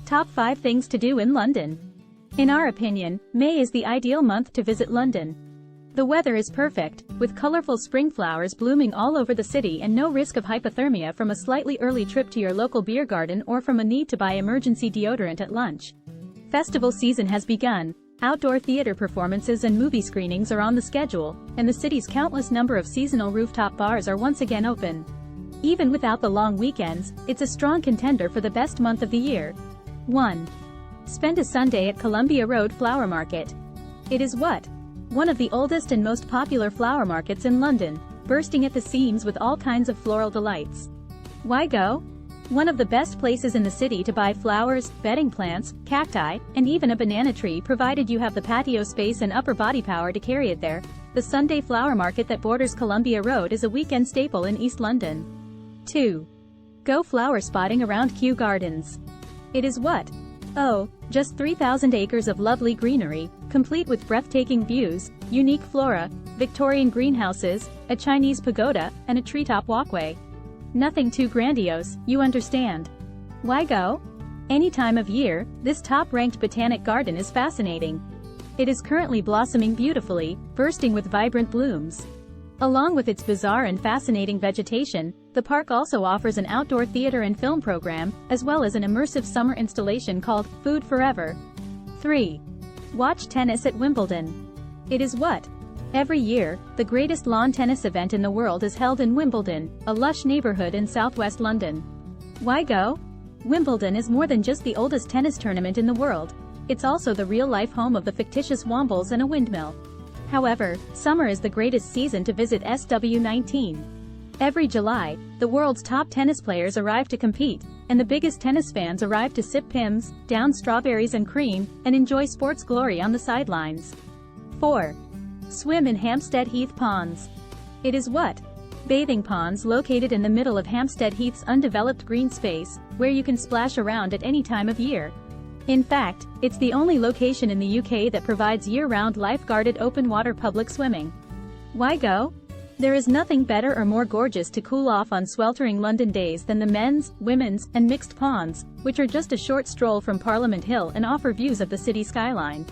Top 5 Things to Do in London. In our opinion, May is the ideal month to visit London. The weather is perfect, with colorful spring flowers blooming all over the city and no risk of hypothermia from a slightly early trip to your local beer garden or from a need to buy emergency deodorant at lunch. Festival season has begun. Outdoor theater performances and movie screenings are on the schedule, and the city's countless number of seasonal rooftop bars are once again open. Even without the long weekends, it's a strong contender for the best month of the year. 1. Spend a Sunday at Columbia Road Flower Market. It is one of the oldest and most popular flower markets in London, bursting at the seams with all kinds of floral delights. Why go? One of the best places in the city to buy flowers, bedding plants, cacti, and even a banana tree provided you have the patio space and upper body power to carry it there. The Sunday flower market that borders Columbia Road is a weekend staple in East London. 2. Go flower spotting around Kew Gardens. It is just 3,000 acres of lovely greenery, complete with breathtaking views, unique flora, Victorian greenhouses, a Chinese pagoda, and a treetop walkway. Nothing too grandiose, you understand. Why go? Any time of year, this top-ranked botanic garden is fascinating. It is currently blossoming beautifully, bursting with vibrant blooms. Along with its bizarre and fascinating vegetation, the park also offers an outdoor theater and film program, as well as an immersive summer installation called Food Forever. 3. Watch tennis at Wimbledon. It is every year, the greatest lawn tennis event in the world is held in Wimbledon, a lush neighborhood in southwest London. Why go? Wimbledon is more than just the oldest tennis tournament in the world. It's also the real-life home of the fictitious Wombles and a windmill. However, summer is the greatest season to visit SW19. Every July, the world's top tennis players arrive to compete, and the biggest tennis fans arrive to sip Pimm's, down strawberries and cream, and enjoy sports glory on the sidelines. 4. Swim in Hampstead Heath Ponds. It is bathing ponds located in the middle of Hampstead Heath's undeveloped green space, where you can splash around at any time of year. In fact, it's the only location in the UK that provides year-round life-guarded open-water public swimming. Why go? There is nothing better or more gorgeous to cool off on sweltering London days than the men's, women's, and mixed ponds, which are just a short stroll from Parliament Hill and offer views of the city skyline.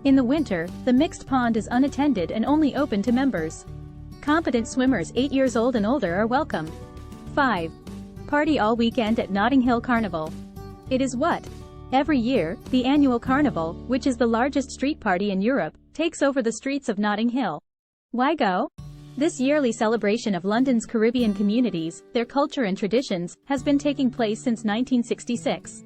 In the winter, the mixed pond is unattended and only open to members. Competent swimmers 8 years old and older are welcome. 5. Party all weekend at Notting Hill Carnival. It is every year, the annual carnival, which is the largest street party in Europe, takes over the streets of Notting Hill. Why go? This yearly celebration of London's Caribbean communities, their culture and traditions, has been taking place since 1966.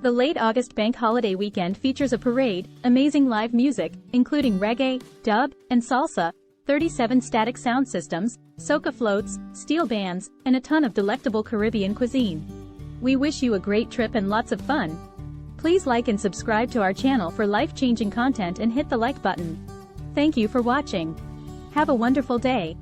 The late August bank holiday weekend features a parade, amazing live music, including reggae, dub, and salsa, 37 static sound systems, soca floats, steel bands, and a ton of delectable Caribbean cuisine. We wish you a great trip and lots of fun. Please like and subscribe to our channel for life-changing content and hit the like button. Thank you for watching. Have a wonderful day.